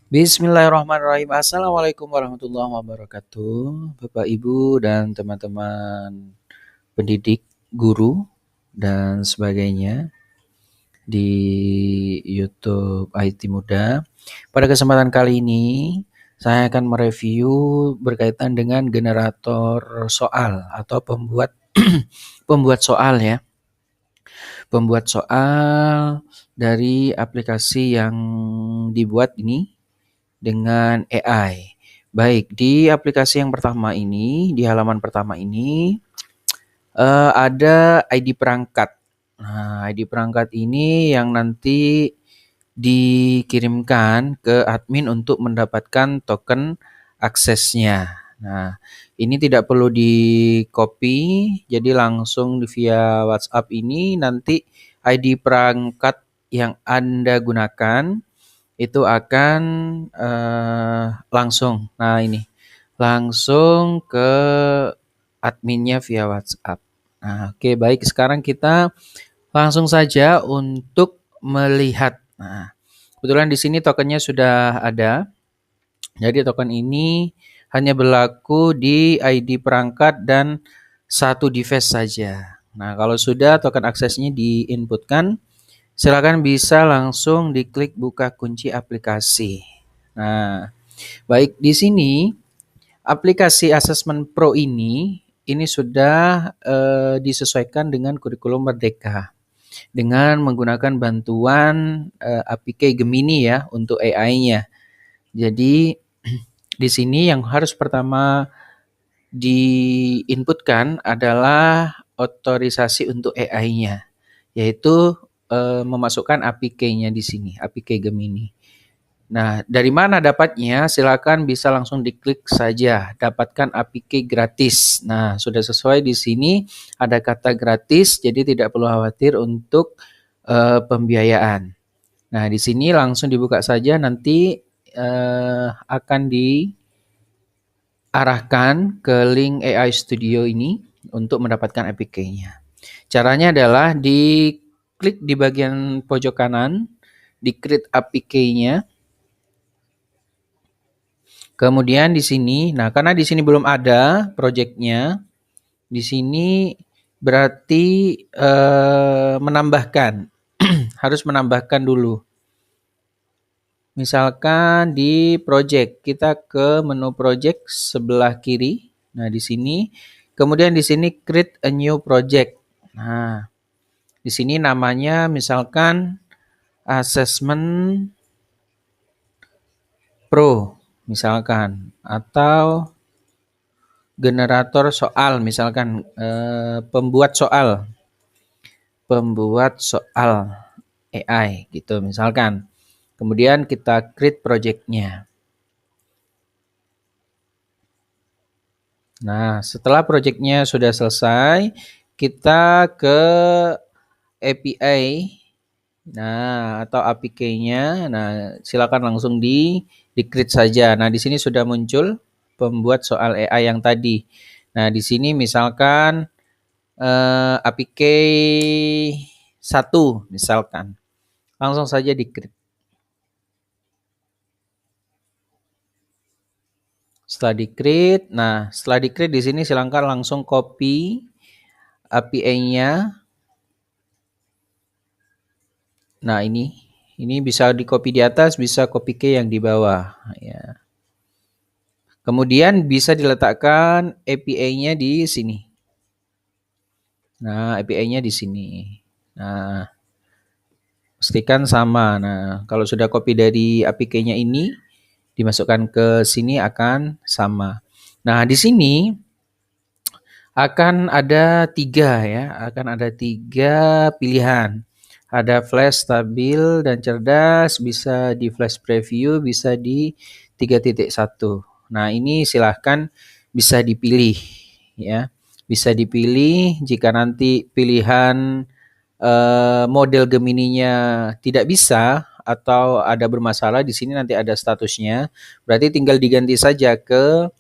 Bismillahirrahmanirrahim. Assalamualaikum warahmatullahi wabarakatuh. Bapak, Ibu, dan teman-teman pendidik, guru, dan sebagainya di YouTube IT Muda. Pada kesempatan kali ini, saya akan mereview berkaitan dengan generator soal atau pembuat pembuat soal ya. Pembuat soal dari aplikasi yang dibuat ini dengan AI. Baik, di aplikasi yang pertama ini, di halaman pertama ini, ada ID perangkat. Nah, ID perangkat ini yang nanti dikirimkan ke admin untuk mendapatkan token aksesnya. Nah, ini tidak perlu di-copy, jadi langsung via WhatsApp ini nanti ID perangkat yang Anda gunakan itu akan langsung. Nah, ini langsung ke adminnya via WhatsApp. Nah, oke, baik. Sekarang kita langsung saja untuk melihat. Nah, kebetulan di sini tokennya sudah ada. Jadi token ini hanya berlaku di ID perangkat dan satu device saja. Nah, kalau sudah token aksesnya diinputkan, silakan bisa langsung diklik buka kunci aplikasi. Nah, baik di sini aplikasi Assessment Pro ini sudah disesuaikan dengan kurikulum Merdeka dengan menggunakan bantuan APK Gemini ya untuk AI-nya. Jadi di sini yang harus pertama diinputkan adalah otorisasi untuk AI-nya, yaitu memasukkan APK-nya di sini, APK Gemini. Nah, dari mana dapatnya? Silakan bisa langsung diklik saja, dapatkan APK gratis. Nah, sudah sesuai di sini ada kata gratis, jadi tidak perlu khawatir untuk pembiayaan. Nah, di sini langsung dibuka saja, nanti akan diarahkan ke link AI Studio ini untuk mendapatkan APK-nya. Caranya adalah diklik di bagian pojok kanan, di create APK-nya. Kemudian di sini, nah karena di sini belum ada project-nya, di sini berarti menambahkan, harus menambahkan dulu. Misalkan di project, kita ke menu project sebelah kiri. Nah, di sini, kemudian di sini create a new project. Nah, di sini namanya misalkan Assessment Pro, misalkan, atau generator soal, misalkan pembuat soal AI gitu misalkan. Kemudian kita create project-nya. Nah, setelah project-nya sudah selesai, kita ke API, nah atau APK-nya. Nah, silakan langsung di create saja. Nah, di sini sudah muncul pembuat soal AI yang tadi. Nah, di sini misalkan APK 1 misalkan. Langsung saja di-create. Setelah di-create, nah setelah di-create di sini silakan langsung copy API-nya. Nah, ini bisa di-copy di atas, bisa copy ke yang di bawah ya. Kemudian bisa diletakkan API-nya di sini. Nah, API-nya di sini. Nah, pastikan sama. Nah, kalau sudah copy dari APK-nya ini, dimasukkan ke sini akan sama. Nah, di sini akan ada 3 ya, akan ada 3 pilihan. Ada flash stabil dan cerdas, bisa di flash preview, bisa di 3.1. Nah, ini silahkan bisa dipilih ya. Bisa dipilih jika nanti pilihan model Gemininya tidak bisa atau ada bermasalah, di sini nanti ada statusnya. Berarti tinggal diganti saja ke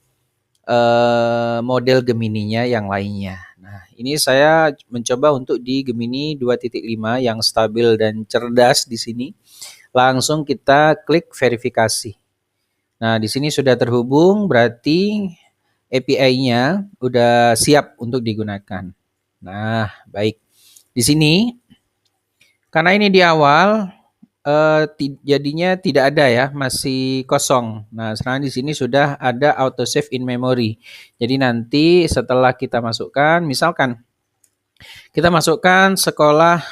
model Gemininya yang lainnya. Nah, ini saya mencoba untuk di Gemini 2.5 yang stabil dan cerdas di sini. Langsung kita klik verifikasi. Nah, di sini sudah terhubung, berarti API-nya udah siap untuk digunakan. Nah, baik. Di sini, karena ini di awal, jadinya tidak ada ya, masih kosong. Nah, sekarang di sini sudah ada autosave in memory. Jadi nanti setelah kita masukkan, misalkan kita masukkan sekolah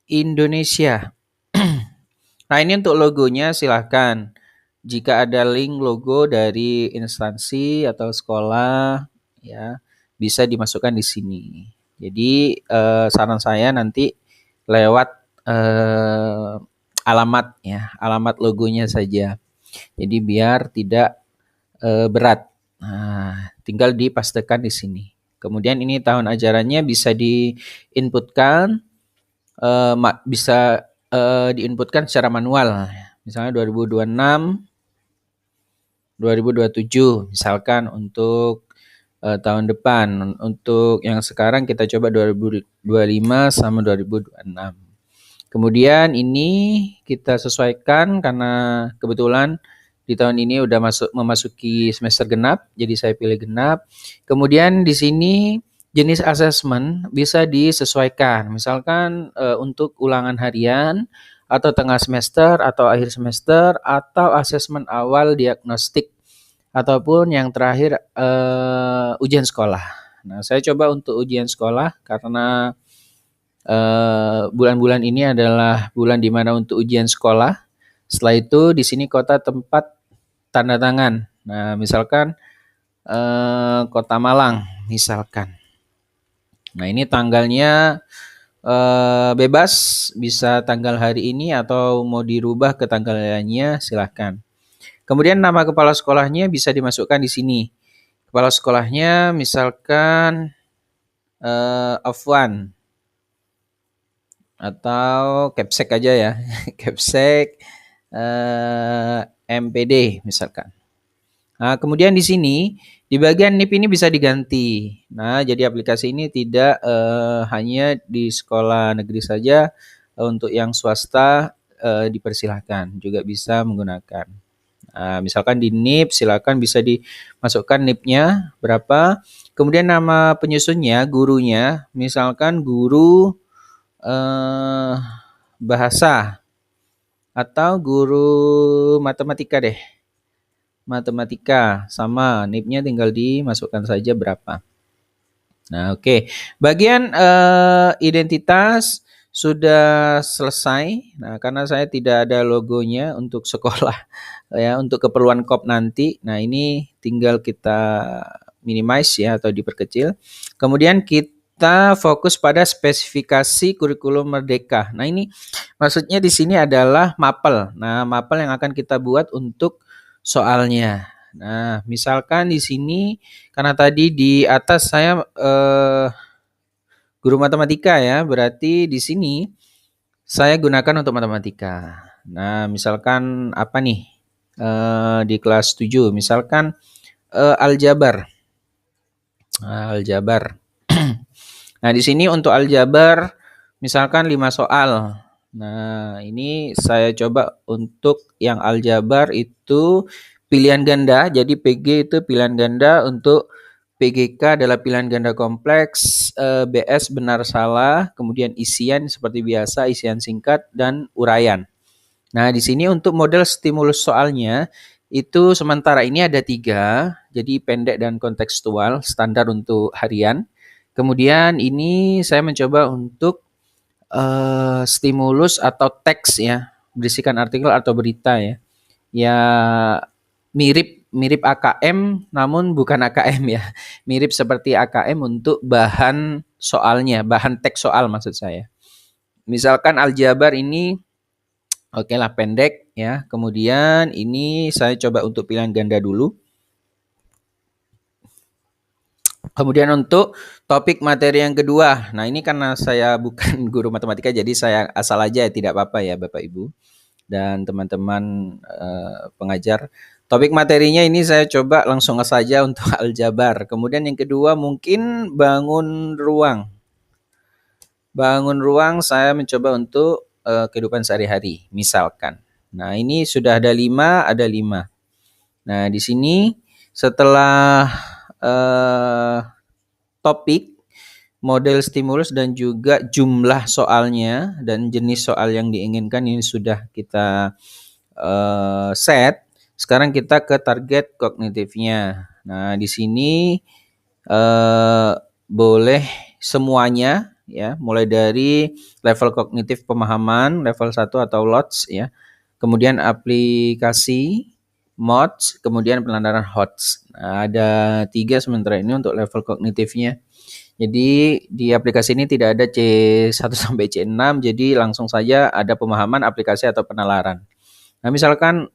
Indonesia. Nah, ini untuk logonya silahkan. Jika ada link logo dari instansi atau sekolah, ya bisa dimasukkan di sini. Jadi saran saya nanti lewat alamat ya, alamat logonya saja. Jadi biar tidak berat. Nah, tinggal dipastekan di sini. Kemudian ini tahun ajarannya bisa diinputkan, bisa diinputkan secara manual. Misalnya 2026, 2027 misalkan untuk tahun depan. Untuk yang sekarang kita coba 2025 sama 2026. Kemudian ini kita sesuaikan karena kebetulan di tahun ini udah memasuki semester genap, jadi saya pilih genap. Kemudian di sini jenis asesmen bisa disesuaikan. Misalkan untuk ulangan harian atau tengah semester atau akhir semester atau asesmen awal diagnostik ataupun yang terakhir ujian sekolah. Nah, saya coba untuk ujian sekolah karena bulan-bulan ini adalah bulan di mana untuk ujian sekolah. Setelah itu di sini kota tempat tanda tangan. Nah, misalkan Kota Malang, misalkan. Nah, ini tanggalnya bebas, bisa tanggal hari ini atau mau dirubah ke tanggal lainnya, silahkan. Kemudian nama kepala sekolahnya bisa dimasukkan di sini. Kepala sekolahnya misalkan Afwan atau Kepsek aja ya, Kepsek MPD misalkan. Nah, kemudian di sini di bagian NIP ini bisa diganti. Nah, jadi aplikasi ini tidak hanya di sekolah negeri saja, untuk yang swasta dipersilahkan juga bisa menggunakan. Nah, misalkan di NIP silakan bisa dimasukkan NIP-nya berapa. Kemudian nama penyusunnya, gurunya, misalkan guru bahasa atau guru matematika deh. Matematika sama NIP-nya tinggal dimasukkan saja berapa. Nah, oke. Bagian identitas sudah selesai. Nah, karena saya tidak ada logonya untuk sekolah ya, untuk keperluan KOP nanti. Nah, ini tinggal kita minimize ya atau diperkecil. Kemudian kita fokus pada spesifikasi kurikulum merdeka. Nah, ini maksudnya di sini adalah mapel. Nah, mapel yang akan kita buat untuk soalnya. Nah, misalkan di sini karena tadi di atas saya guru matematika ya, berarti di sini saya gunakan untuk matematika. Nah, misalkan apa nih? Di kelas 7, misalkan aljabar. Aljabar. Nah, di sini untuk aljabar misalkan 5 soal. Nah, ini saya coba untuk yang aljabar itu pilihan ganda. Jadi PG itu pilihan ganda, untuk PGK adalah pilihan ganda kompleks, BS benar salah, kemudian isian seperti biasa, isian singkat dan uraian. Nah, di sini untuk model stimulus soalnya itu sementara ini ada 3, jadi pendek dan kontekstual, standar untuk harian. Kemudian ini saya mencoba untuk stimulus atau teks ya, berisikan artikel atau berita ya. Ya mirip mirip AKM namun bukan AKM ya. Mirip seperti AKM untuk bahan soalnya, bahan teks soal maksud saya. Misalkan aljabar ini oke lah pendek ya. Kemudian ini saya coba untuk pilihan ganda dulu. Kemudian untuk topik materi yang kedua. Nah, ini karena saya bukan guru matematika jadi saya asal aja, tidak apa-apa ya Bapak Ibu dan teman-teman pengajar. Topik materinya ini saya coba langsung saja untuk aljabar. Kemudian yang kedua mungkin bangun ruang. Bangun ruang saya mencoba untuk kehidupan sehari-hari misalkan. Nah, ini sudah ada 5, ada 5. Nah, di sini setelah topik, model stimulus dan juga jumlah soalnya dan jenis soal yang diinginkan ini sudah kita set. Sekarang kita ke target kognitifnya. Nah, di sini boleh semuanya ya, mulai dari level kognitif pemahaman, level 1 atau LOTS ya. Kemudian aplikasi, mods, kemudian pelantaran HOTS. Nah, ada 3 sementara ini untuk level kognitifnya. Jadi di aplikasi ini tidak ada C1 sampai C6, jadi langsung saja ada pemahaman, aplikasi atau penalaran. Nah, misalkan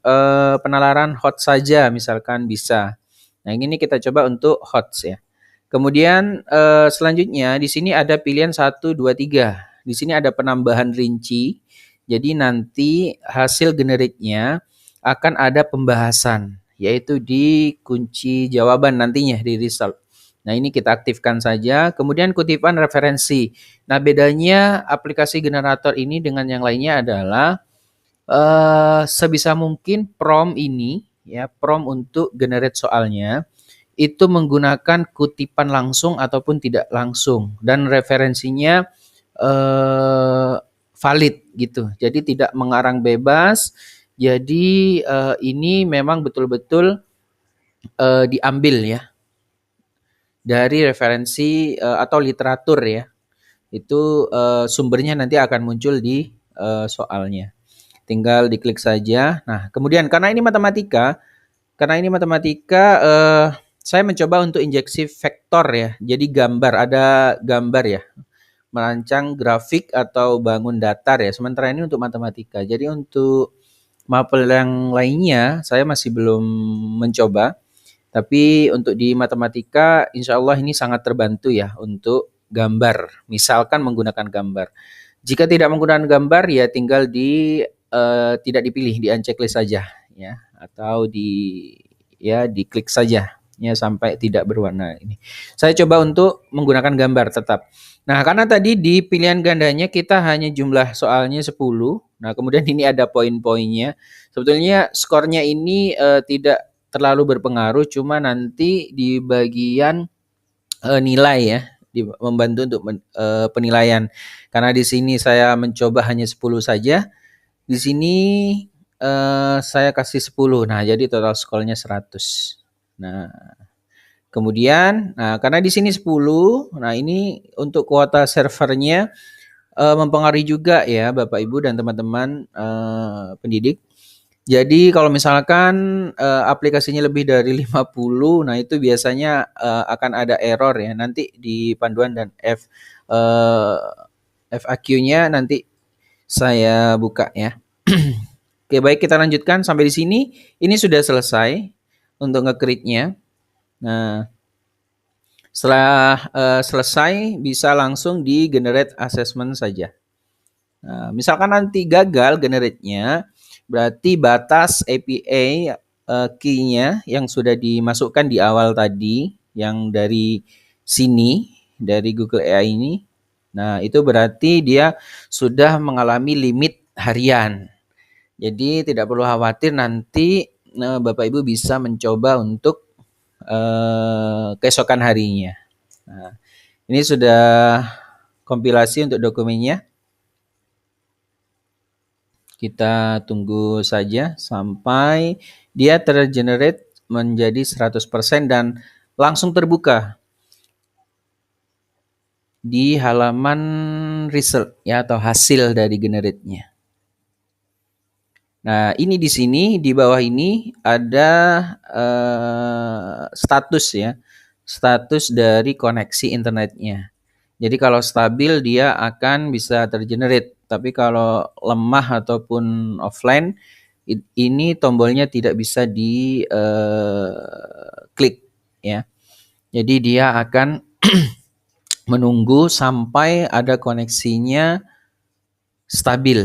penalaran HOTS saja misalkan bisa. Nah, ini kita coba untuk HOTS ya. Kemudian selanjutnya di sini ada pilihan 1, 2, 3. Di sini ada penambahan rinci. Jadi nanti hasil generiknya akan ada pembahasan, yaitu di kunci jawaban nantinya di result. Nah, ini kita aktifkan saja. Kemudian kutipan referensi. Nah, bedanya aplikasi generator ini dengan yang lainnya adalah sebisa mungkin prompt ini ya, prompt untuk generate soalnya itu menggunakan kutipan langsung ataupun tidak langsung dan referensinya valid gitu. Jadi tidak mengarang bebas. Jadi ini memang betul-betul diambil ya dari referensi atau literatur ya. Itu sumbernya nanti akan muncul di soalnya. Tinggal diklik saja. Nah, kemudian karena ini matematika, saya mencoba untuk injeksi vektor ya. Jadi gambar, ada gambar ya. Merancang grafik atau bangun datar ya. Sementara ini untuk matematika. Jadi untuk mapel yang lainnya saya masih belum mencoba. Tapi untuk di matematika insya Allah ini sangat terbantu ya untuk gambar. Misalkan menggunakan gambar. Jika tidak menggunakan gambar ya tinggal tidak dipilih, di-unchecklist saja ya atau diklik saja ya sampai tidak berwarna ini. Saya coba untuk menggunakan gambar tetap. Nah, karena tadi di pilihan gandanya kita hanya jumlah soalnya 10. Nah, kemudian ini ada poin-poinnya. Sebetulnya skornya ini tidak terlalu berpengaruh, cuma nanti di bagian nilai ya, membantu untuk penilaian. Karena di sini saya mencoba hanya 10 saja. Di sini saya kasih 10. Nah, jadi total skornya 100. Nah, kemudian karena di sini 10, nah ini untuk kuota servernya mempengaruhi juga ya Bapak Ibu dan teman-teman pendidik. Jadi kalau misalkan aplikasinya lebih dari 50, nah itu biasanya akan ada error ya. Nanti di panduan dan FAQ-nya nanti saya buka ya. Oke, baik kita lanjutkan sampai di sini. Ini sudah selesai untuk nge-create-nya. Nah, setelah selesai bisa langsung di generate assessment saja. Nah, misalkan nanti gagal generate-nya, berarti batas API key-nya yang sudah dimasukkan di awal tadi, yang dari sini, dari Google AI ini, nah itu berarti dia sudah mengalami limit harian. Jadi tidak perlu khawatir nanti Bapak Ibu bisa mencoba untuk keesokan harinya. Nah, ini sudah kompilasi untuk dokumennya. Kita tunggu saja sampai dia tergenerate menjadi 100% dan langsung terbuka di halaman result ya atau hasil dari generate-nya. Nah, ini di sini di bawah ini ada status ya. Status dari koneksi internetnya. Jadi kalau stabil dia akan bisa tergenerate, tapi kalau lemah ataupun offline ini tombolnya tidak bisa di klik ya. Jadi dia akan menunggu sampai ada koneksinya stabil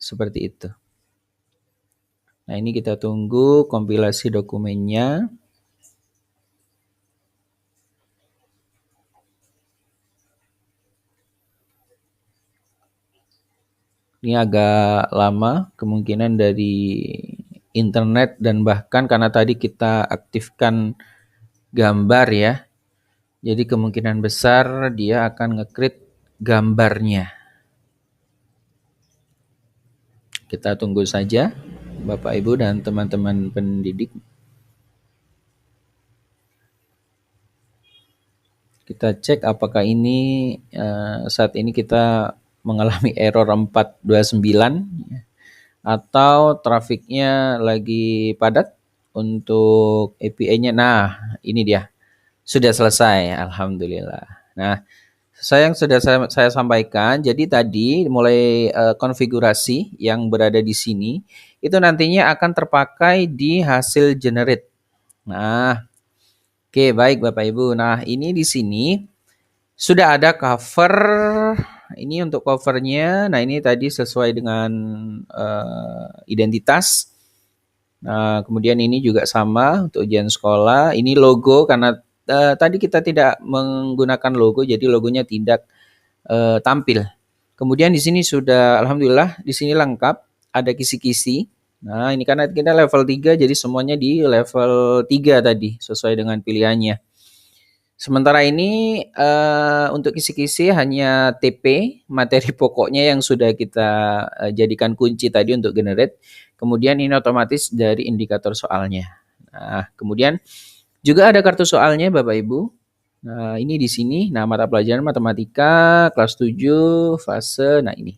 seperti itu. Nah, ini kita tunggu kompilasi dokumennya. Ini agak lama, kemungkinan dari internet dan bahkan karena tadi kita aktifkan gambar ya. Jadi kemungkinan besar dia akan nge-create gambarnya. Kita tunggu saja Bapak Ibu dan teman-teman pendidik. Kita cek apakah ini saat ini kita mengalami error 429 atau trafiknya lagi padat untuk API-nya. Nah, ini dia. Sudah selesai, alhamdulillah. Nah, yang sudah saya sampaikan, jadi tadi mulai konfigurasi yang berada di sini itu nantinya akan terpakai di hasil generate. Nah, oke, baik Bapak Ibu. Nah, ini di sini sudah ada cover. Ini untuk covernya. Nah, ini tadi sesuai dengan identitas. Nah, kemudian ini juga sama untuk ujian sekolah. Ini logo karena tadi kita tidak menggunakan logo, jadi logonya tidak tampil. Kemudian di sini sudah, alhamdulillah, di sini lengkap, ada kisi-kisi. Nah, ini karena kita level 3, jadi semuanya di level 3 tadi, sesuai dengan pilihannya. Sementara ini untuk kisi-kisi hanya TP, materi pokoknya yang sudah kita jadikan kunci tadi untuk generate. Kemudian ini otomatis dari indikator soalnya. Nah, kemudian juga ada kartu soalnya Bapak Ibu. Nah, ini di sini. Nah, mata pelajaran matematika kelas 7 fase. Nah, ini.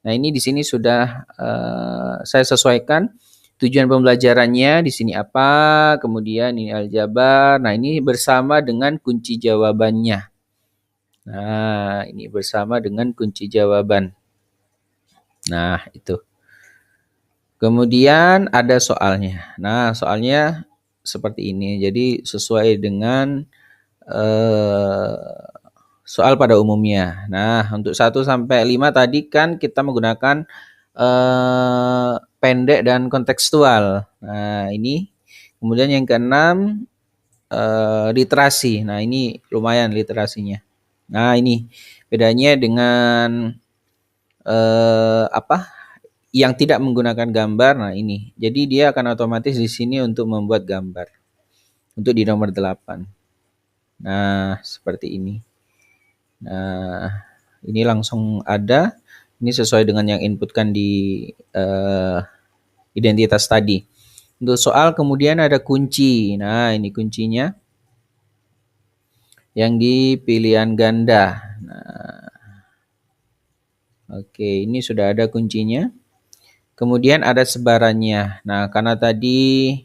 Nah, ini di sini sudah saya sesuaikan tujuan pembelajarannya di sini apa, kemudian ini aljabar. Nah, ini bersama dengan kunci jawabannya. Nah, ini bersama dengan kunci jawaban. Nah, itu. Kemudian ada soalnya. Nah, soalnya seperti ini. Jadi sesuai dengan soal pada umumnya. Nah, untuk 1 sampai 5 tadi kan kita menggunakan pendek dan kontekstual. Nah, ini. Kemudian yang keenam literasi. Nah, ini lumayan literasinya. Nah, ini bedanya dengan apa? Yang tidak menggunakan gambar. Nah, ini. Jadi dia akan otomatis di sini untuk membuat gambar. Untuk di nomor 8. Nah, seperti ini. Nah, ini langsung ada. Ini sesuai dengan yang inputkan di identitas tadi. Untuk soal kemudian ada kunci. Nah, ini kuncinya. Yang di pilihan ganda. Nah, oke, ini sudah ada kuncinya. Kemudian ada sebarannya. Nah, karena tadi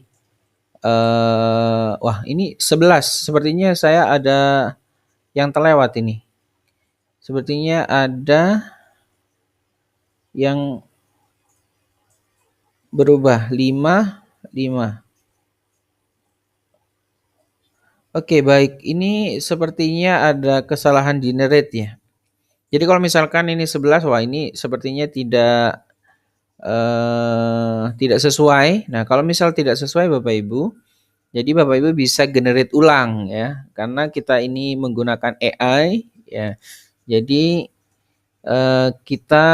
wah, ini 11. Sepertinya saya ada yang terlewat ini. Sepertinya ada yang berubah 5. Oke, baik. Ini sepertinya ada kesalahan generate ya. Jadi kalau misalkan ini 11, wah ini sepertinya tidak sesuai. Nah, kalau misal tidak sesuai Bapak Ibu, jadi Bapak Ibu bisa generate ulang ya. Karena kita ini menggunakan AI ya. Jadi kita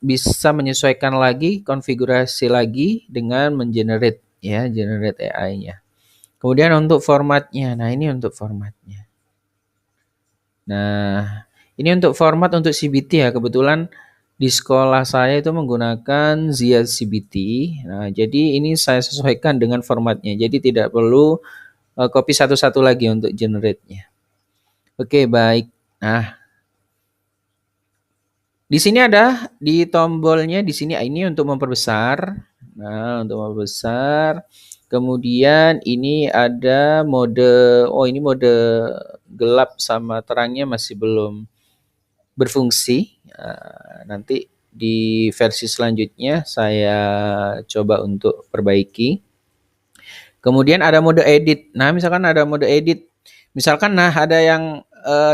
bisa menyesuaikan lagi, konfigurasi lagi dengan mengenerate ya, generate AI-nya. Kemudian untuk formatnya, nah ini untuk formatnya. Nah, ini untuk format untuk CBT ya, kebetulan di sekolah saya itu menggunakan Zia CBT. Nah, jadi ini saya sesuaikan dengan formatnya, jadi tidak perlu copy satu-satu lagi untuk generate-nya. Oke, baik. Nah, di sini ada di tombolnya di sini ini untuk memperbesar. Nah, untuk memperbesar. Kemudian ini ada mode, oh ini mode gelap sama terangnya masih belum berfungsi. Nanti di versi selanjutnya saya coba untuk perbaiki. Kemudian ada mode edit. Nah, misalkan ada mode edit. Misalkan nah ada yang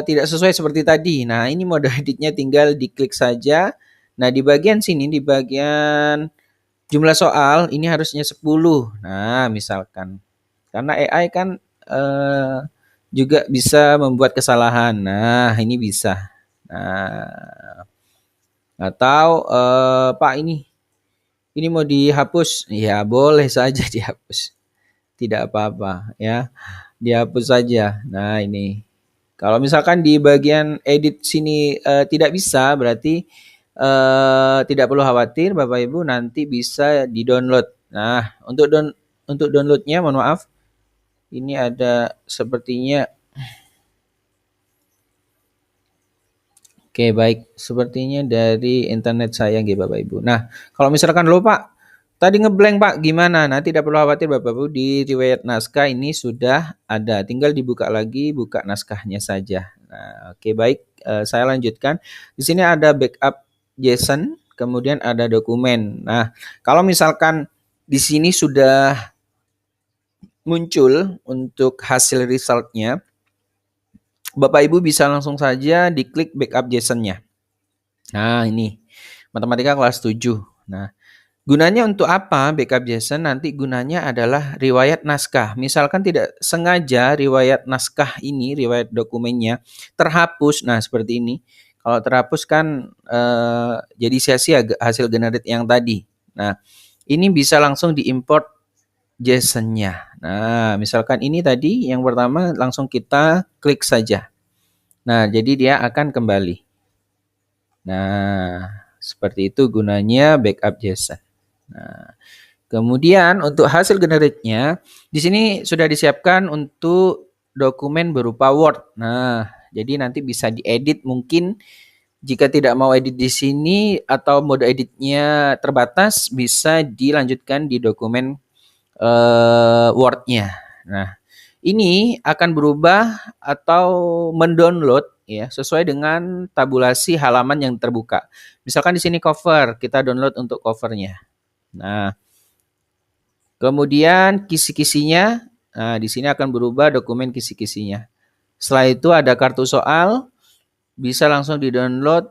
tidak sesuai seperti tadi. Nah, ini mode editnya tinggal diklik saja. Nah, di bagian sini di bagian jumlah soal ini harusnya 10. Nah, misalkan karena AI kan juga bisa membuat kesalahan. Nah, ini bisa. Nah, Atau Pak, ini mau dihapus, ya boleh saja dihapus, tidak apa-apa ya, dihapus saja. Nah ini, kalau misalkan di bagian edit sini tidak bisa, berarti tidak perlu khawatir Bapak Ibu, nanti bisa di-download. Nah, untuk downloadnya mohon maaf, ini ada sepertinya. Oke, baik. Sepertinya dari internet saya nggih Bapak Ibu. Nah, kalau misalkan lupa tadi ngeblank Pak, gimana? Nah, tidak perlu khawatir Bapak Ibu, di riwayat naskah ini sudah ada. Tinggal dibuka lagi, buka naskahnya saja. Nah, oke baik. Saya lanjutkan. Di sini ada backup JSON, kemudian ada dokumen. Nah, kalau misalkan di sini sudah muncul untuk hasil resultnya, Bapak Ibu bisa langsung saja diklik backup JSON-nya. Nah, ini matematika kelas 7. Nah, gunanya untuk apa backup JSON? Nanti gunanya adalah riwayat naskah. Misalkan tidak sengaja riwayat naskah ini, riwayat dokumennya terhapus. Nah, seperti ini. Kalau terhapus kan jadi sia-sia hasil generate yang tadi. Nah, ini bisa langsung diimport JSON-nya. Nah, misalkan ini tadi yang pertama langsung kita klik saja. Nah, jadi dia akan kembali. Nah, seperti itu gunanya backup JSON. Nah, kemudian untuk hasil generate-nya, di sini sudah disiapkan untuk dokumen berupa Word. Nah, jadi nanti bisa diedit mungkin jika tidak mau edit di sini atau mode editnya terbatas, bisa dilanjutkan di dokumen Word-nya. Nah, ini akan berubah atau mendownload ya sesuai dengan tabulasi halaman yang terbuka. Misalkan di sini cover, kita download untuk covernya. Nah, kemudian kisi-kisinya, nah di sini akan berubah dokumen kisi-kisinya. Setelah itu ada kartu soal, bisa langsung di-download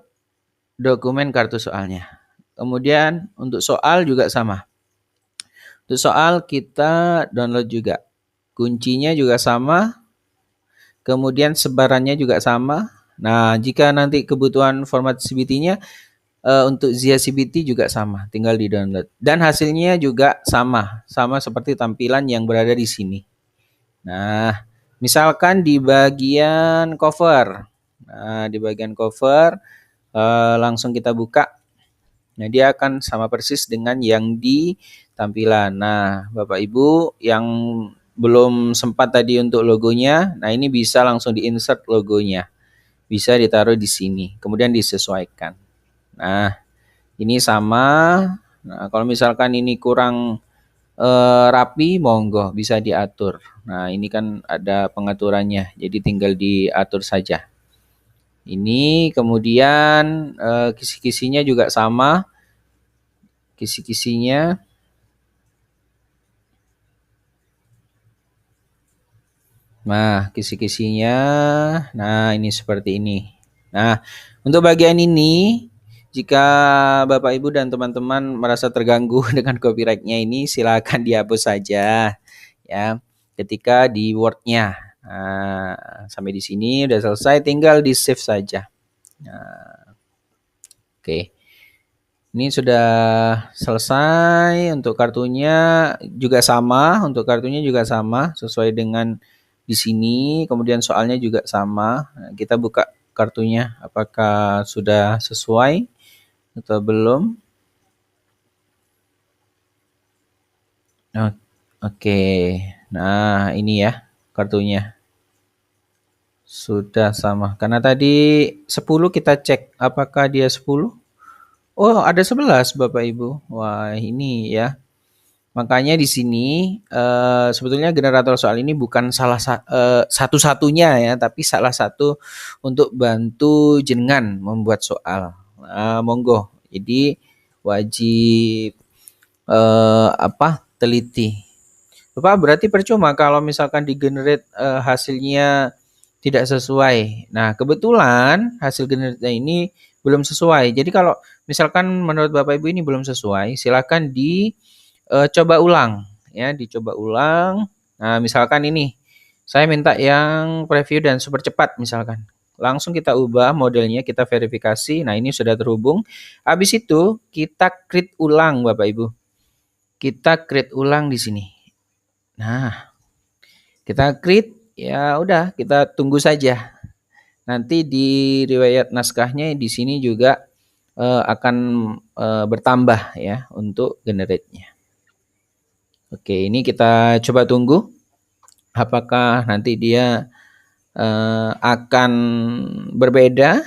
dokumen kartu soalnya. Kemudian untuk soal juga sama. Untuk soal kita download juga. Kuncinya juga sama. Kemudian sebarannya juga sama. Nah, jika nanti kebutuhan format CBT-nya untuk Zia CBT juga sama, tinggal di-download. Dan hasilnya juga sama seperti tampilan yang berada di sini. Nah, misalkan di bagian cover. Nah, di bagian cover langsung kita buka. Nah, dia akan sama persis dengan yang di tampilan. Nah, Bapak Ibu yang belum sempat tadi untuk logonya, nah ini bisa langsung di-insert logonya. Bisa ditaruh di sini, kemudian disesuaikan. Nah, ini sama. Nah, kalau misalkan ini kurang rapi, monggo bisa diatur. Nah, ini kan ada pengaturannya, jadi tinggal diatur saja. Ini kemudian kisi-kisinya juga sama. Kisi-kisinya. Nah, kisi-kisinya. Nah, ini seperti ini. Nah, untuk bagian ini, jika Bapak Ibu dan teman-teman merasa terganggu dengan copyright-nya ini, silakan dihapus saja ya ketika di Word-nya. Nah, sampai di sini udah selesai, tinggal di save saja. Nah, oke. Ini sudah selesai. Untuk kartunya juga sama, sesuai dengan di sini. Kemudian soalnya juga sama. Nah, kita buka kartunya, apakah sudah sesuai atau belum? Oke. Nah, ini ya kartunya. Sudah sama. Karena tadi 10 kita cek apakah dia 10. Oh, ada 11 Bapak Ibu. Wah, ini ya. Makanya di sini sebetulnya generator soal ini bukan satu-satunya ya, tapi salah satu untuk bantu jenengan membuat soal. Nah, monggo. Jadi wajib teliti. Bapak, berarti percuma kalau misalkan di generate hasilnya tidak sesuai. Nah, kebetulan hasil generate ini belum sesuai. Jadi kalau misalkan menurut Bapak Ibu ini belum sesuai, silakan coba ulang ya, dicoba ulang. Nah, misalkan ini saya minta yang preview dan super cepat misalkan. Langsung kita ubah modelnya, kita verifikasi. Nah, ini sudah terhubung. Habis itu kita create ulang Bapak Ibu. Kita create ulang di sini. Nah, kita create, ya udah kita tunggu saja. Nanti di riwayat naskahnya di sini juga akan bertambah ya untuk generate-nya. Oke, ini kita coba tunggu apakah nanti dia akan berbeda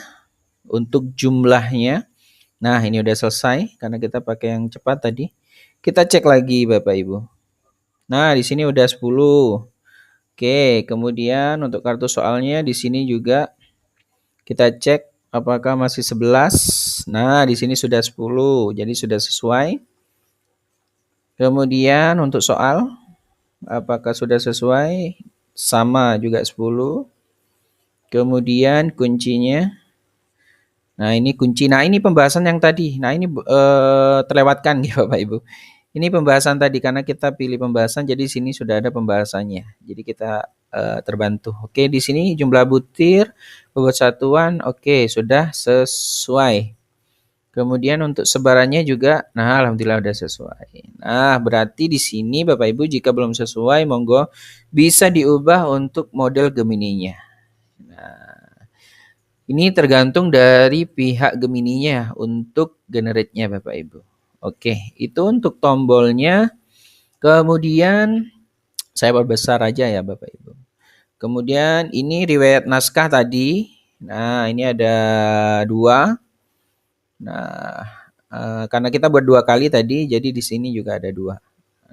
untuk jumlahnya. Nah, ini udah selesai karena kita pakai yang cepat tadi. Kita cek lagi Bapak Ibu. Nah, di sini udah 10. Oke, kemudian untuk kartu soalnya di sini juga kita cek apakah masih 11. Nah, di sini sudah 10, jadi sudah sesuai. Kemudian untuk soal, apakah sudah sesuai? Sama juga 10. Kemudian kuncinya. Nah, ini kunci. Nah, ini pembahasan yang tadi. Nah, ini terlewatkan ya Bapak Ibu. Ini pembahasan tadi karena kita pilih pembahasan, jadi sini sudah ada pembahasannya. Jadi kita terbantu. Oke, di sini jumlah butir, bobot satuan, oke, sudah sesuai. Kemudian untuk sebarannya juga, nah alhamdulillah udah sesuai. Nah, berarti di sini Bapak Ibu jika belum sesuai, monggo bisa diubah untuk model Gemininya. Nah, ini tergantung dari pihak Gemininya untuk generate-nya Bapak Ibu. Oke, itu untuk tombolnya. Kemudian saya perbesar aja ya Bapak Ibu. Kemudian ini riwayat naskah tadi. Nah, ini ada 2. Nah, karena kita buat 2 kali tadi, jadi di sini juga ada 2.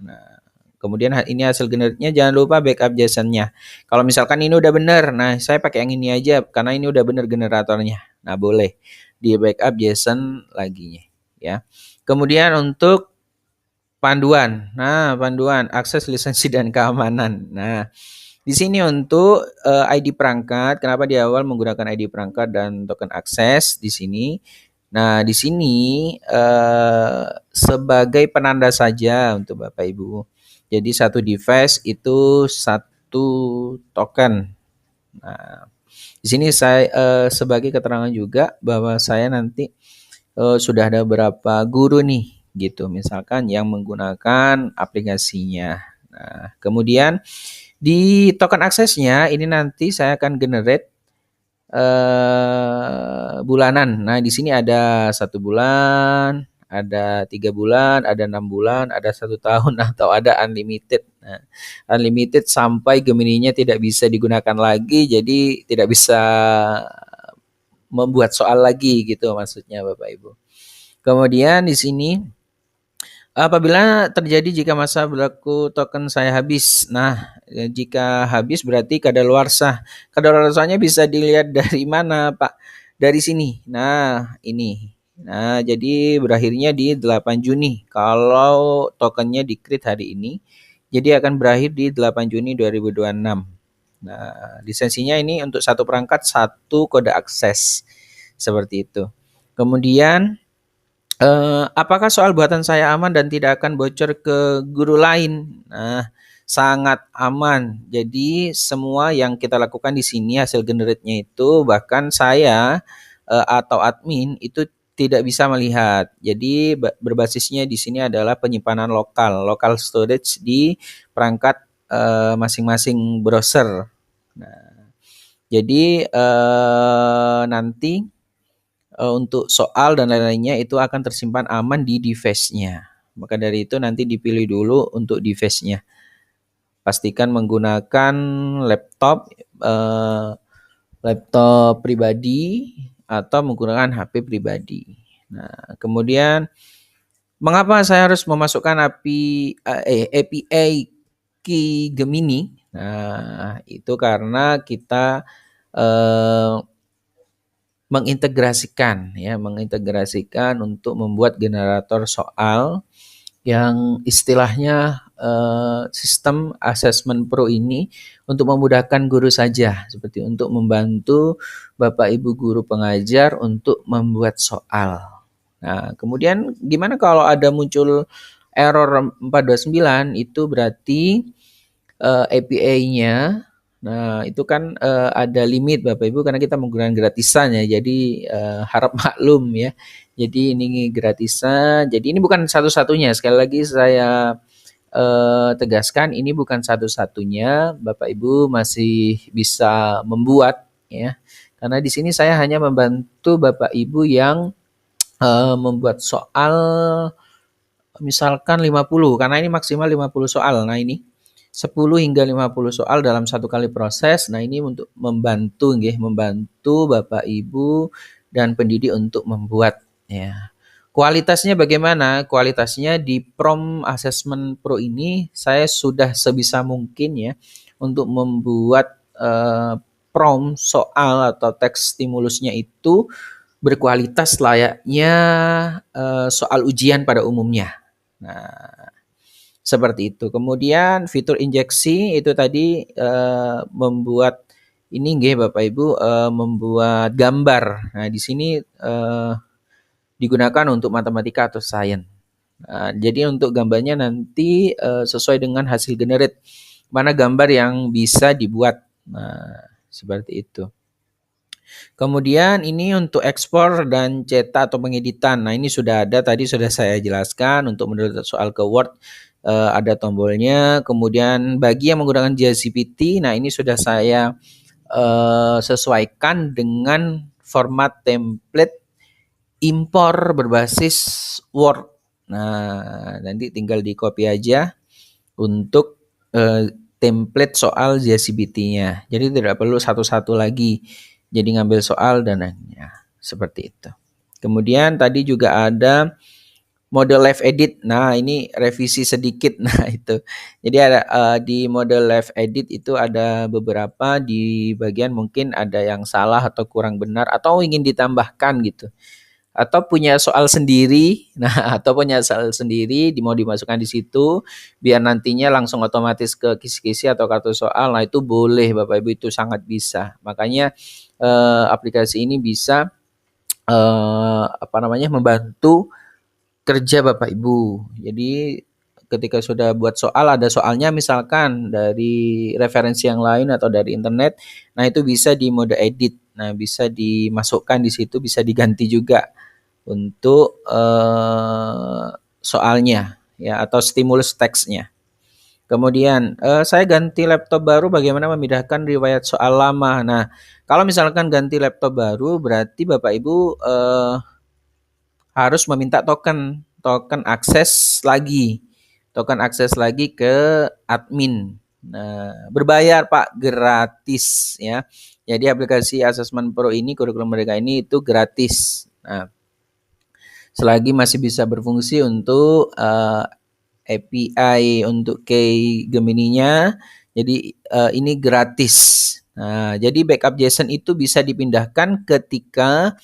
Nah, kemudian ini hasil generate-nya, jangan lupa backup JSON-nya. Kalau misalkan ini udah benar, nah saya pakai yang ini aja karena ini udah benar generatornya. Nah, boleh di backup JSON laginya ya. Kemudian untuk panduan. Nah, panduan akses lisensi dan keamanan. Nah, di sini untuk ID perangkat, kenapa di awal menggunakan ID perangkat dan token akses di sini. Nah, di sini sebagai penanda saja untuk Bapak Ibu. Jadi satu device itu satu token. Nah, di sini saya sebagai keterangan juga bahwa saya nanti sudah ada berapa guru nih gitu, misalkan yang menggunakan aplikasinya. Nah, kemudian di token aksesnya ini nanti saya akan generate bulanan. Nah, di sini ada 1 bulan, ada 3 bulan, ada 6 bulan, ada 1 tahun, atau ada unlimited. Nah, unlimited sampai Gemininya tidak bisa digunakan lagi, jadi tidak bisa membuat soal lagi gitu maksudnya Bapak Ibu. Kemudian di sini apabila terjadi jika masa berlaku token saya habis. Nah, jika habis berarti kadaluarsa. Kadaluarsanya bisa dilihat dari mana, Pak? Dari sini. Nah, ini. Nah, jadi berakhirnya di 8 Juni. Kalau tokennya di-create hari ini, jadi akan berakhir di 8 Juni 2026. Nah, lisensinya ini untuk satu perangkat, satu kode akses. Seperti itu. Kemudian apakah soal buatan saya aman dan tidak akan bocor ke guru lain? Nah, sangat aman. Jadi semua yang kita lakukan di sini hasil generate-nya itu bahkan saya atau admin itu tidak bisa melihat. Jadi berbasisnya di sini adalah penyimpanan local storage di perangkat masing-masing browser. Nah, jadi nanti untuk soal dan lain-lainnya itu akan tersimpan aman di device-nya. Maka dari itu nanti dipilih dulu untuk device-nya. Pastikan menggunakan laptop pribadi atau menggunakan HP pribadi. Nah, kemudian mengapa saya harus memasukkan API key Gemini? Nah, itu karena kita mengintegrasikan untuk membuat generator soal yang istilahnya sistem assessment pro ini untuk memudahkan guru saja, seperti untuk membantu Bapak Ibu guru pengajar untuk membuat soal. Nah, kemudian gimana kalau ada muncul error 429, itu berarti API-nya Nah, itu kan ada limit Bapak Ibu karena kita menggunakan gratisan ya. Jadi harap maklum ya. Jadi ini gratisan. Jadi ini bukan satu-satunya. Sekali lagi saya tegaskan ini bukan satu-satunya. Bapak Ibu masih bisa membuat ya. Karena di sini saya hanya membantu Bapak Ibu yang membuat soal misalkan 50 karena ini maksimal 50 soal. Nah, ini 10 hingga 50 soal dalam satu kali proses. Nah, ini untuk membantu nggih, membantu Bapak Ibu dan pendidik untuk membuat ya. Kualitasnya bagaimana? Kualitasnya di Prom Assessment Pro ini saya sudah sebisa mungkin ya untuk membuat prom soal atau teks stimulusnya itu berkualitas layaknya soal ujian pada umumnya. Nah, seperti itu. Kemudian fitur injeksi itu tadi membuat ini nggih Bapak Ibu membuat gambar. Nah, di sini digunakan untuk matematika atau sains. Nah, jadi untuk gambarnya nanti sesuai dengan hasil generate mana gambar yang bisa dibuat. Nah, seperti itu. Kemudian ini untuk ekspor dan cetak atau pengeditan. Nah, ini sudah ada tadi sudah saya jelaskan untuk menurut soal ke Word ada tombolnya. Kemudian bagi yang menggunakan JCPT, nah ini sudah saya sesuaikan dengan format template impor berbasis Word. Nah, nanti tinggal di copy aja untuk template soal JCPT-nya. Jadi tidak perlu satu-satu lagi. Jadi ngambil soal dan lainnya. Seperti itu. Kemudian tadi juga ada model live edit. Nah, ini revisi sedikit. Nah, itu. Jadi ada di model live edit itu ada beberapa di bagian mungkin ada yang salah atau kurang benar atau ingin ditambahkan gitu. Atau punya soal sendiri, nah atau punya soal sendiri mau dimasukkan di situ biar nantinya langsung otomatis ke kisi-kisi atau kartu soal. Nah, itu boleh Bapak Ibu, itu sangat bisa. Makanya aplikasi ini bisa membantu kerja Bapak Ibu. Jadi ketika sudah buat soal, ada soalnya misalkan dari referensi yang lain atau dari internet, nah itu bisa di mode edit. Nah, bisa dimasukkan di situ, bisa diganti juga untuk soalnya ya atau stimulus teksnya. Kemudian saya ganti laptop baru, bagaimana memindahkan riwayat soal lama. Nah, kalau misalkan ganti laptop baru berarti Bapak Ibu harus meminta token akses lagi. Token akses lagi ke admin. Nah, berbayar Pak, gratis ya. Jadi aplikasi Assessment Pro ini, kurikulum mereka ini itu gratis. Nah, selagi masih bisa berfungsi untuk API untuk key Gemini-nya, jadi ini gratis. Nah, jadi backup JSON itu bisa dipindahkan ketika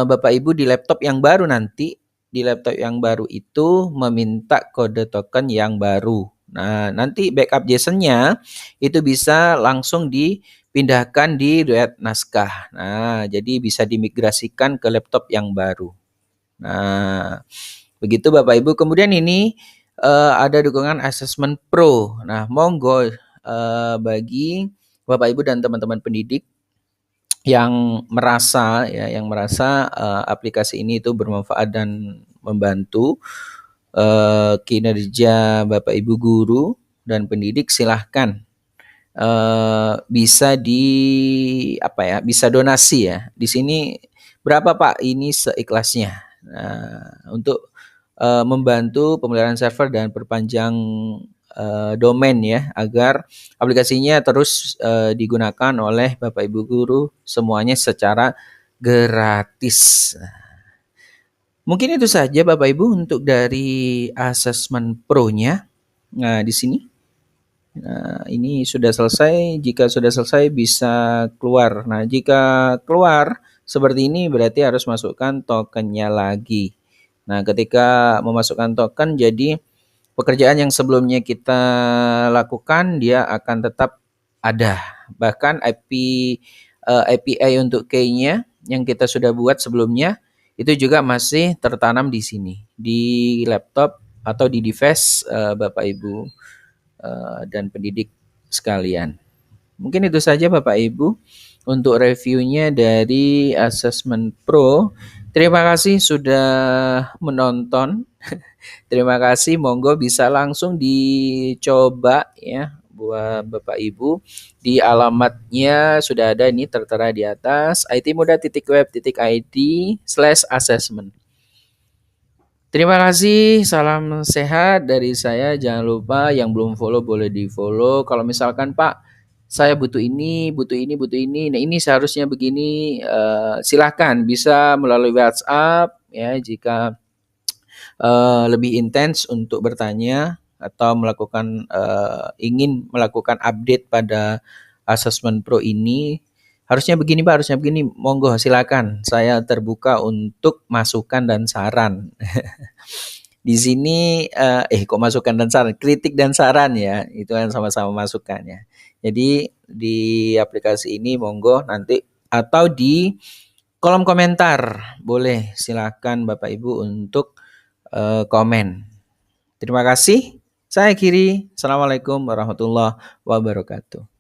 Bapak Ibu di laptop yang baru nanti, di laptop yang baru itu meminta kode token yang baru. Nah, nanti backup JSON-nya itu bisa langsung dipindahkan di riwayat naskah. Nah, jadi bisa dimigrasikan ke laptop yang baru. Nah, begitu Bapak Ibu. Kemudian ini ada dukungan Assessment Pro. Nah, monggo bagi Bapak Ibu dan teman-teman pendidik yang merasa aplikasi ini itu bermanfaat dan membantu kinerja Bapak Ibu guru dan pendidik, silahkan bisa bisa donasi ya. Di sini berapa Pak? Ini seikhlasnya. Nah, untuk membantu pemeliharaan server dan perpanjang domain ya, agar aplikasinya terus digunakan oleh Bapak Ibu guru semuanya secara gratis. Mungkin itu saja Bapak Ibu untuk dari Assessment Pro-nya. Nah, di sini. Nah, ini sudah selesai. Jika sudah selesai bisa keluar. Nah, jika keluar seperti ini berarti harus masukkan tokennya lagi. Nah, ketika memasukkan token, jadi pekerjaan yang sebelumnya kita lakukan dia akan tetap ada. Bahkan API untuk key-nya yang kita sudah buat sebelumnya itu juga masih tertanam di sini, di laptop atau di device Bapak Ibu dan pendidik sekalian. Mungkin itu saja Bapak Ibu untuk reviewnya dari Assessment Pro. Terima kasih sudah menonton. Terima kasih, monggo bisa langsung dicoba ya buat Bapak Ibu. Di alamatnya sudah ada ini tertera di atas itmuda.web.id/assessment. Terima kasih, salam sehat dari saya. Jangan lupa yang belum follow boleh di-follow. Kalau misalkan Pak, saya butuh ini, butuh ini, butuh ini. Nah, ini seharusnya begini. Silahkan bisa melalui WhatsApp ya jika lebih intens untuk bertanya atau melakukan ingin melakukan update pada Assessment Pro ini. Harusnya begini Pak, harusnya begini. Monggo silakan. Saya terbuka untuk masukan dan saran. Di sini kok masukan dan saran, kritik dan saran ya, itu kan sama-sama masukan ya. Jadi di aplikasi ini monggo nanti atau di kolom komentar boleh silakan Bapak Ibu untuk komen. Terima kasih. Saya akhiri. Assalamualaikum warahmatullahi wabarakatuh.